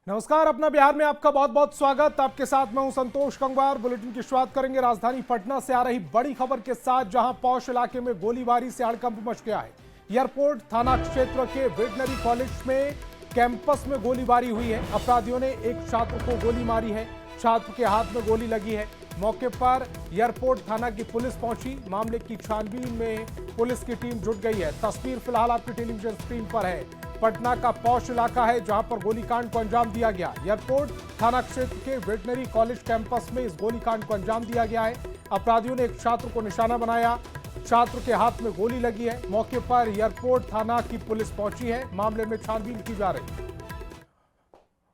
नमस्कार, अपना बिहार में आपका बहुत बहुत स्वागत। आपके साथ मैं हूं संतोष गंगवार। बुलेटिन की शुरुआत करेंगे राजधानी पटना से आ रही बड़ी खबर के साथ, जहां पौष इलाके में गोलीबारी से हड़कंप मच गया है। एयरपोर्ट थाना क्षेत्र के वेटनरी कॉलेज में कैंपस में गोलीबारी हुई है। अपराधियों ने एक छात्र को गोली मारी है, छात्र के हाथ में गोली लगी है। मौके पर एयरपोर्ट थाना की पुलिस पहुंची। मामले की छानबीन में पुलिस की टीम जुट गई है। तस्वीर फिलहाल आपकी टेलीविजन स्क्रीन पर है। पटना का पौष इलाका है, जहां पर गोलीकांड को अंजाम दिया गया। एयरपोर्ट थाना क्षेत्र के वेटनरी कॉलेज कैंपस में इस गोलीकांड को अंजाम दिया गया है। अपराधियों ने एक छात्र को निशाना बनाया, छात्र के हाथ में गोली लगी है। मौके पर एयरपोर्ट थाना की पुलिस पहुंची है। मामले में छानबीन की जा रही है।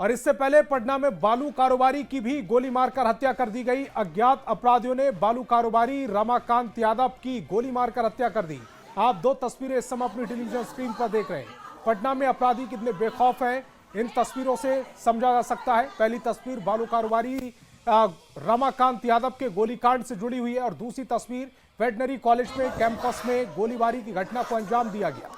और इससे पहले पटना में बालू कारोबारी की भी गोली मारकर हत्या कर दी गई। अज्ञात अपराधियों ने बालू कारोबारी रमाकांत यादव की गोली मारकर हत्या कर दी। आप दो तस्वीरें इस समय अपनी टेलीविजन स्क्रीन पर देख रहे हैं। पटना में अपराधी कितने बेखौफ हैं, इन तस्वीरों से समझा जा सकता है। पहली तस्वीर बालू कारोबारी रमाकांत यादव के गोलीकांड से जुड़ी हुई है, और दूसरी तस्वीर वेटनरी कॉलेज में कैंपस में गोलीबारी की घटना को अंजाम दिया गया।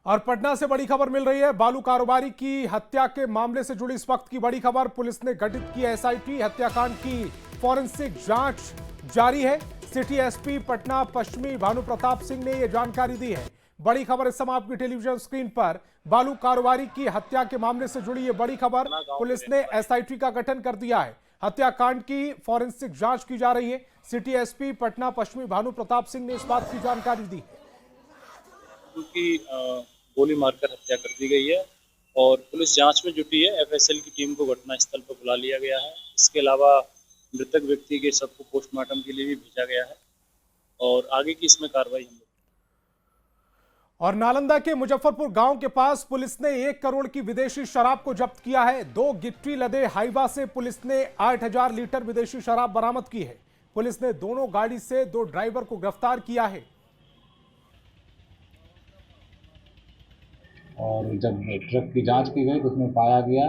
और पटना से बड़ी खबर मिल रही है। बालू कारोबारी की हत्या के मामले से जुड़ी इस वक्त की बड़ी खबर। पुलिस ने गठित की एसआईटी। हत्याकांड की फॉरेंसिक जांच जारी है। सिटी एसपी पटना पश्चिमी भानु प्रताप सिंह ने यह जानकारी दी है। बड़ी खबर इस समय आपकी टेलीविजन स्क्रीन पर। बालू कारोबारी की हत्या के मामले से जुड़ी यह बड़ी खबर। पुलिस ने एसआईटी का गठन कर दिया है। हत्याकांड की फॉरेंसिक जांच की जा रही है। सिटी एसपी पटना पश्चिमी भानु प्रताप सिंह ने इस बात की जानकारी दी है। उनकी गोली मारकर हत्या कर दी गई है और पुलिस जांच में जुटी है। एफएसएल की टीम को घटनास्थल पर बुला लिया गया है। इसके अलावा मृतक व्यक्ति के शव को पोस्टमार्टम के लिए भी भेजा गया है और आगे की इसमें कार्रवाई हम। और नालंदा के मुजफ्फरपुर गांव के पास पुलिस ने 1 करोड़ की विदेशी शराब को जब्त किया है। 2 गिट्टी लदे हाइवा से पुलिस ने 8000 लीटर विदेशी शराब बरामद की है। पुलिस ने दोनों गाड़ी से 2 ड्राइवर को गिरफ्तार किया है। और जब ट्रक की जांच की गई तो उसमें पाया गया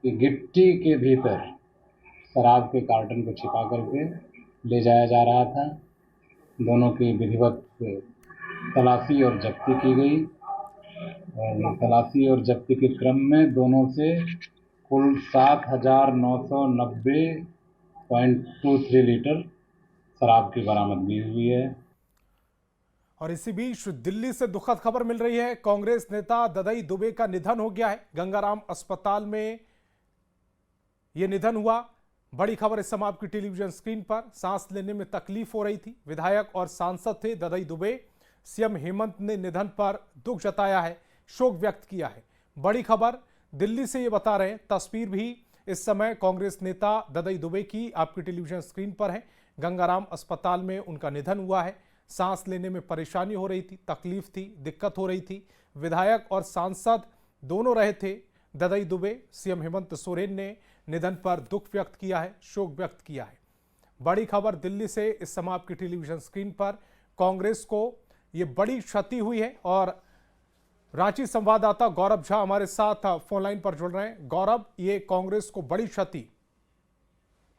कि गिट्टी के भीतर शराब के कार्टन को छिपा करके ले जाया जा रहा था। दोनों की विधिवत तलाशी और जब्ती की गई और तलाशी और जब्ती के क्रम में दोनों से कुल 7990.23 लीटर शराब की बरामदगी हुई है। और इसी बीच दिल्ली से दुखद खबर मिल रही है। कांग्रेस नेता ददई दुबे का निधन हो गया है। गंगाराम अस्पताल में यह निधन हुआ। बड़ी खबर इस समय आपकी टेलीविजन स्क्रीन पर। सांस लेने में तकलीफ हो रही थी। विधायक और सांसद थे ददई दुबे। सीएम हेमंत ने निधन पर दुख जताया है, शोक व्यक्त किया है। बड़ी खबर दिल्ली से ये बता रहे हैं। तस्वीर भी इस समय कांग्रेस नेता ददई दुबे की आपकी टेलीविजन स्क्रीन पर है। गंगाराम अस्पताल में उनका निधन हुआ है। सांस लेने में परेशानी हो रही थी, तकलीफ थी, दिक्कत हो रही थी। विधायक और सांसद दोनों रहे थे ददई दुबे। सीएम हेमंत सोरेन ने निधन पर दुख व्यक्त किया है, शोक व्यक्त किया है। बड़ी खबर दिल्ली से इस समय आपकी टेलीविजन स्क्रीन पर। कांग्रेस को ये बड़ी क्षति हुई है। और रांची संवाददाता गौरव झा हमारे साथ फोन लाइन पर जुड़ रहे हैं। गौरव, ये कांग्रेस को बड़ी क्षति।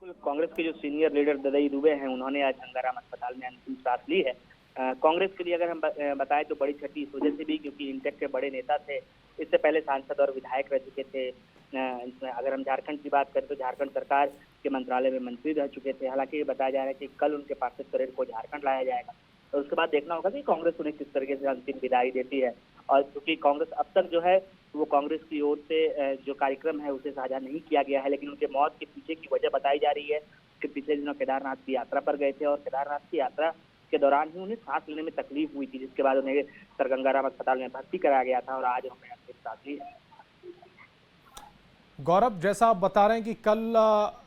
कांग्रेस के जो सीनियर लीडर ददई दुबे हैं, उन्होंने आज गंगाराम अस्पताल में अंतिम सांस ली है। कांग्रेस के लिए अगर हम बताएं तो बड़ी क्षति इस वजह से भी क्योंकि इंटेक के बड़े नेता थे। इससे पहले सांसद और विधायक रह चुके थे। अगर हम झारखंड की बात करें तो झारखंड सरकार के मंत्रालय में मंत्री रह चुके थे। हालांकि ये बताया जा रहा है कि कल उनके पार्थिव शरीर को झारखंड लाया जाएगा और उसके बाद देखना होगा कि कांग्रेस उन्हें किस तरीके से अंतिम विदाई देती है। और क्योंकि कांग्रेस अब तक जो है वो कांग्रेस की ओर से जो कार्यक्रम है उसे साझा नहीं किया गया है, लेकिन उनके मौत के पीछे की वजह बताई जा रही है कि पिछले दिनों केदारनाथ की यात्रा पर गए थे और केदारनाथ की यात्रा के दौरान ही उन्हें सांस लेने में तकलीफ हुई थी, जिसके बाद उन्हें सर गंगाराम अस्पताल में भर्ती कराया गया था और आज उन्होंने अंतिम सांस ली है। गौरव, जैसा आप बता रहे हैं कि कल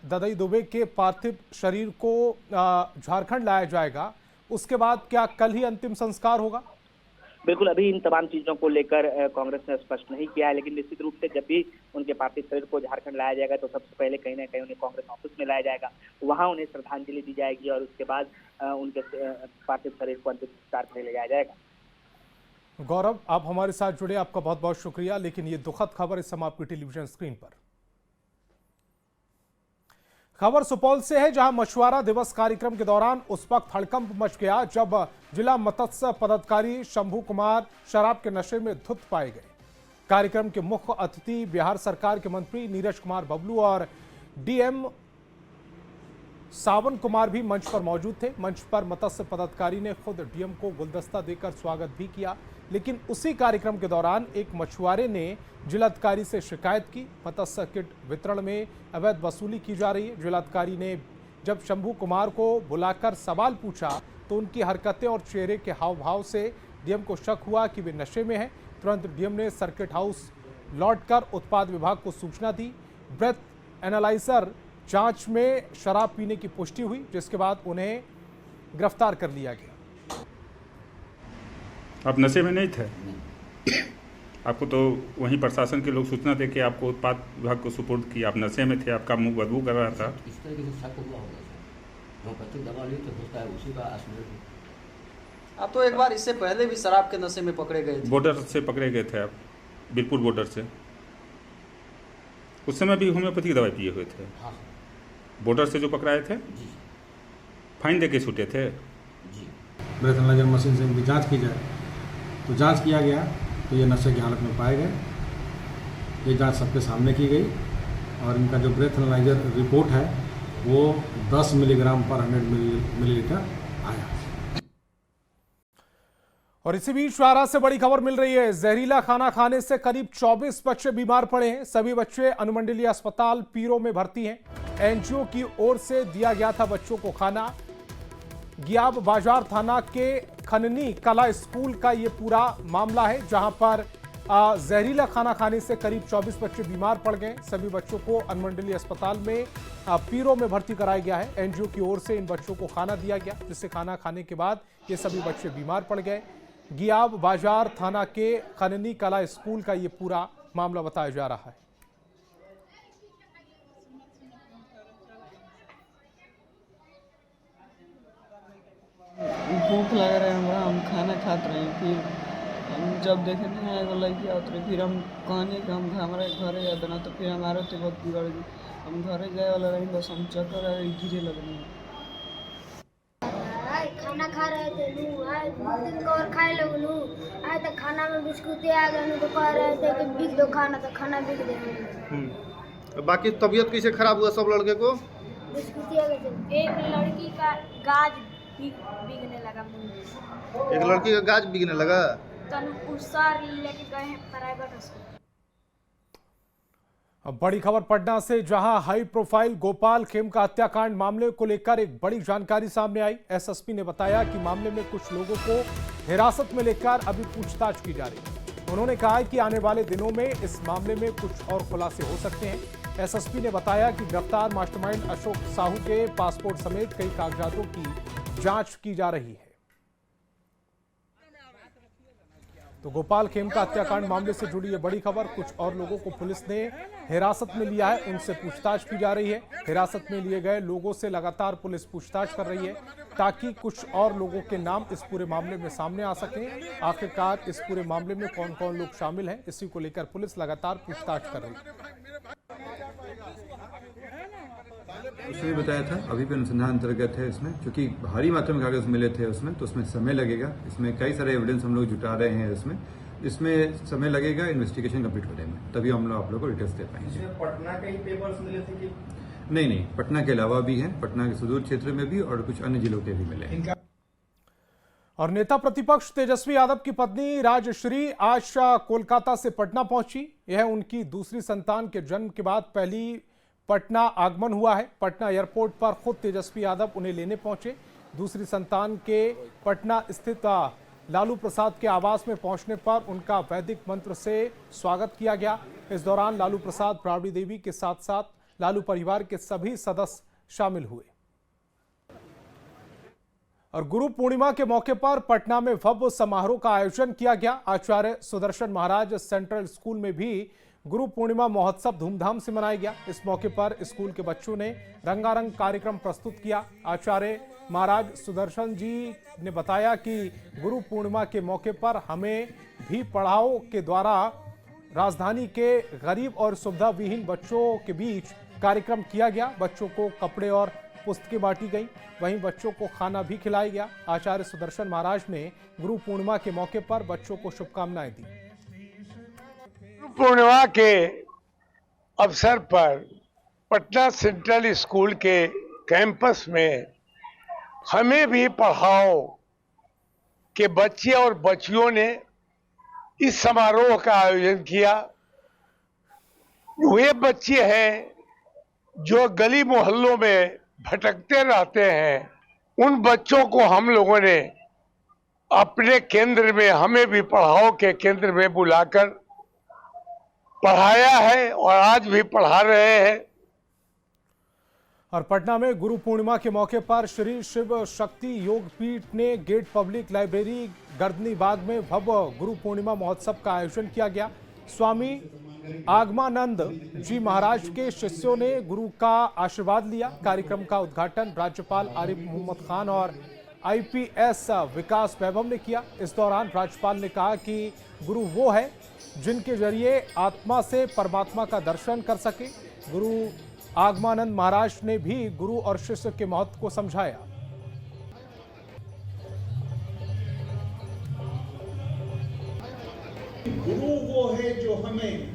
ददई दुबे के पार्थिव शरीर को झारखंड लाया जाएगा, उसके बाद क्या कल ही अंतिम संस्कार होगा? बिल्कुल, अभी इन तमाम चीजों को लेकर कांग्रेस ने स्पष्ट नहीं किया है, लेकिन निश्चित रूप से जब भी उनके पार्थिव शरीर को झारखंड लाया जाएगा तो सबसे पहले कहीं ना कहीं उन्हें कांग्रेस ऑफिस में लाया जाएगा। वहां उन्हें श्रद्धांजलि दी जाएगी और उसके बाद उनके पार्थिव शरीर को अंतिम संस्कार में ले जाया जाएगा। गौरव, आप हमारे साथ जुड़े, आपका बहुत बहुत शुक्रिया। लेकिन ये दुखद खबर इस समय आपकी टेलीविजन स्क्रीन पर। खबर सुपौल से है, जहां मछुआरा दिवस कार्यक्रम के दौरान उस वक्त हड़कंप मच गया जब जिला मत्स्य पदाधिकारी शंभू कुमार शराब के नशे में धुत पाए गए। कार्यक्रम के मुख्य अतिथि बिहार सरकार के मंत्री नीरज कुमार बबलू और डीएम सावन कुमार भी मंच पर मौजूद थे। मंच पर मत्स्य पदाधिकारी ने खुद डीएम को गुलदस्ता देकर स्वागत भी किया, लेकिन उसी कार्यक्रम के दौरान एक मछुआरे ने जिलाधिकारी से शिकायत की। मत्स्य किट वितरण में अवैध वसूली की जा रही है। जिलाधिकारी ने जब शंभू कुमार को बुलाकर सवाल पूछा तो उनकी हरकतें और चेहरे के हाव भाव से डीएम को शक हुआ कि वे नशे में हैं। तुरंत डीएम ने सर्किट हाउस लौटकर उत्पाद विभाग को सूचना दी। ब्रेथ एनालाइजर जांच में शराब पीने की पुष्टि हुई, जिसके बाद उन्हें गिरफ्तार कर लिया गया। आप नशे में नहीं थे? आपको तो वहीं प्रशासन के लोग सूचना देके आपको उत्पाद विभाग को सुपुर्द किया। आप नशे में थे, आपका मुंह बदबू कर रहा था। इस तरीके से शक हुआ होगा सर। होम्योपैथिक दवा ली तो होता है उसी का असर। आप तो एक बार इससे पहले भी शराब के नशे में पकड़े गए थे। बॉर्डर से पकड़े गए थे आप, बीरपुर बॉर्डर से। उस समय भी होम्योपैथिक दवाई पिए हुए थे? हाँ बॉर्डर से जो पकड़ाए थे? जी फाइन दे के छूटे थे? जी। ब्रेथ एनालाइजर मशीन से इनकी जांच की जाए, तो जांच किया गया तो ये नशे की हालत में पाए गए। ये जांच सबके सामने की गई और इनका जो ब्रेथ एनालाइजर रिपोर्ट है वो 10 मिलीग्राम पर 100 मिलीलीटर आया। और इसी बीच शाहरा से बड़ी खबर मिल रही है। जहरीला खाना खाने से करीब 24 बच्चे बीमार पड़े हैं। सभी बच्चे अनुमंडलीय अस्पताल पीरो में भर्ती हैं। एनजीओ की ओर से दिया गया था बच्चों को खाना। गियाब बाजार थाना के खननी कला स्कूल का ये पूरा मामला है, जहां पर जहरीला खाना खाने से करीब 24 बच्चे बीमार पड़ गए। सभी बच्चों को अनुमंडलीय अस्पताल में पीरो में भर्ती कराया गया है। एनजीओ की ओर से इन बच्चों को खाना दिया गया, जिससे खाना खाने के बाद ये सभी बच्चे बीमार पड़ गए। गियाब बाजार थाना के खननी कला स्कूल का ये पूरा मामला बताया जा रहा है। भूख लग रहा है हमरा, हम खाना खाते रहे। फिर हम जब देखे नहीं एगो लड़की आते रहे, फिर हम कहने कि हम हमारे घरे याद ना, तो फिर हमारे तो बहुत बिगड़ गई। हम घरे जाए वाला रही, बस हम चक्कर आए गिरे लगने। खाना खा रहे थे दिन और खाए लोग आए तो खाना में बिस्कुट आ गए तो कह रहे थे कि बिक दो खाना, तो खाना बिक दे। बाकी तबीयत कैसे खराब हुआ सब लड़के को? बिस्कुट आ गए। एक लड़की का गाज बिकने लगा मुंह। एक लड़की का गाज बिकने लगा। तो उसर लेके गए हैं प्राइवेट अस्पताल। अब बड़ी खबर पटना से, जहां हाई प्रोफाइल गोपाल खेमका हत्याकांड मामले को लेकर एक बड़ी जानकारी सामने आई। एसएसपी ने बताया कि मामले में कुछ लोगों को हिरासत में लेकर अभी पूछताछ की जा रही है। उन्होंने कहा कि आने वाले दिनों में इस मामले में कुछ और खुलासे हो सकते हैं। एसएसपी ने बताया कि गिरफ्तार मास्टरमाइंड अशोक साहू के पासपोर्ट समेत कई कागजातों की जांच की जा रही है। तो गोपाल खेमका हत्याकांड मामले से जुड़ी ये बड़ी खबर। कुछ और लोगों को पुलिस ने हिरासत में लिया है, उनसे पूछताछ की जा रही है। हिरासत में लिए गए लोगों से लगातार पुलिस पूछताछ कर रही है, ताकि कुछ और लोगों के नाम इस पूरे मामले में सामने आ सकें। आखिरकार इस पूरे मामले में कौन कौन लोग शामिल हैं, इसी को लेकर पुलिस लगातार पूछताछ कर रही है। उसने बताया था अभी भी अनुसंधान अंतर्गत है इसमें, क्योंकि भारी मात्रा में कागज मिले थे उसमें, तो उसमें समय लगेगा। इसमें कई सारे एविडेंस हम लोग जुटा रहे हैं। इसमें समय लगेगा इन्वेस्टिगेशन कंप्लीट होने में, तभी हम लोग आप लोग को डिटेल्स दे पाएंगे। पटना के ही पेपर्स मिले थे कि नहीं, पटना के अलावा भी हैं, पटना के सुदूर क्षेत्र में भी और कुछ अन्य जिलों के भी मिले हैं। और नेता प्रतिपक्ष तेजस्वी यादव की पत्नी राजश्री आज कोलकाता से पटना पहुंची। यह उनकी दूसरी संतान के जन्म के बाद पहली पटना आगमन हुआ है। पटना एयरपोर्ट पर खुद तेजस्वी यादव उन्हें लेने पहुंचे। दूसरी संतान के पटना स्थित लालू प्रसाद के आवास में पहुंचने पर उनका वैदिक मंत्र से स्वागत किया गया। इस दौरान लालू प्रसाद, राबड़ी देवी के साथ साथ लालू परिवार के सभी सदस्य शामिल हुए। और गुरु पूर्णिमा के मौके पर पटना में भव्य समारोह का आयोजन किया गया। आचार्य सुदर्शन महाराज सेंट्रल स्कूल में भी गुरु पूर्णिमा महोत्सव धूमधाम से मनाया गया। इस मौके पर स्कूल के बच्चों ने रंगारंग कार्यक्रम प्रस्तुत किया। आचार्य महाराज सुदर्शन जी ने बताया कि गुरु पूर्णिमा के मौके पर हमें भी पढ़ाओ के द्वारा राजधानी के गरीब और सुविधा विहीन बच्चों के बीच कार्यक्रम किया गया। बच्चों को कपड़े और पुस्तकें बांटी गई, वहीं बच्चों को खाना भी खिलाया गया। आचार्य सुदर्शन महाराज ने गुरु पूर्णिमा के मौके पर बच्चों को शुभकामनाएं दी। पूर्णिमा के अवसर पर पटना सेंट्रल स्कूल के कैंपस में हमें भी पढ़ाओ के बच्चे और बच्चियों ने इस समारोह का आयोजन किया। वे बच्चे हैं जो गली मोहल्लों में भटकते रहते हैं, उन बच्चों को हम लोगों ने अपने केंद्र में, हमें भी पढ़ाओ के केंद्र में बुलाकर पढ़ाया है और आज भी पढ़ा रहे हैं। और पटना में गुरु पूर्णिमा के मौके पर श्री शिव शक्ति योग पीठ ने गेट पब्लिक लाइब्रेरी गर्दनी बाग में भव्य गुरु पूर्णिमा महोत्सव का आयोजन किया गया। स्वामी आगमानंद जी महाराज के शिष्यों ने गुरु का आशीर्वाद लिया। कार्यक्रम का उद्घाटन राज्यपाल आरिफ मोहम्मद खान और आईपीएस विकास वैभव ने किया। इस दौरान राज्यपाल ने कहा कि गुरु वो है जिनके जरिए आत्मा से परमात्मा का दर्शन कर सके। गुरु आगमानंद महाराज ने भी गुरु और शिष्य के महत्व को समझाया। गुरु वो है जो हमें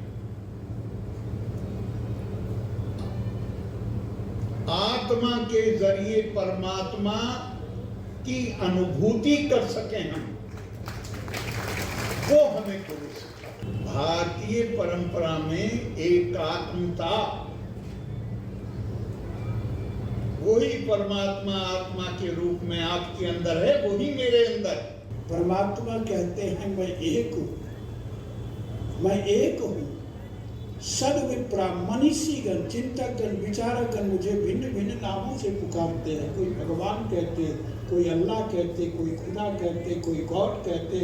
आत्मा के जरिए परमात्मा की अनुभूति कर सके। हम वो हमें गुरु सिखाते। भारतीय परंपरा में एकात्मता, वही परमात्मा आत्मा के रूप में आपके अंदर है, वही मेरे अंदर है। परमात्मा कहते हैं मैं एक हूं, मैं एक हूं। सद्विप्रा मनीषीगण, चिंतकगण, विचारकगण मुझे भिन्न भिन्न नामों से पुकारते हैं। कोई भगवान कहते, कोई अल्लाह कहते, कोई खुदा कहते, कोई गॉड कहते,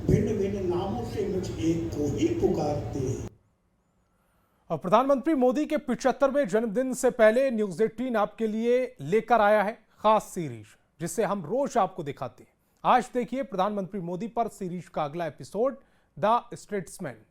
भिन्न भिन्न नामों से मुझ एक को ही पुकारते हैं। और प्रधानमंत्री मोदी के 75वें जन्मदिन से पहले न्यूज 18 आपके लिए लेकर आया है खास सीरीज, जिसे हम रोज आपको दिखाते हैं। आज देखिए प्रधानमंत्री मोदी पर सीरीज का अगला एपिसोड, द स्टेट्समैन।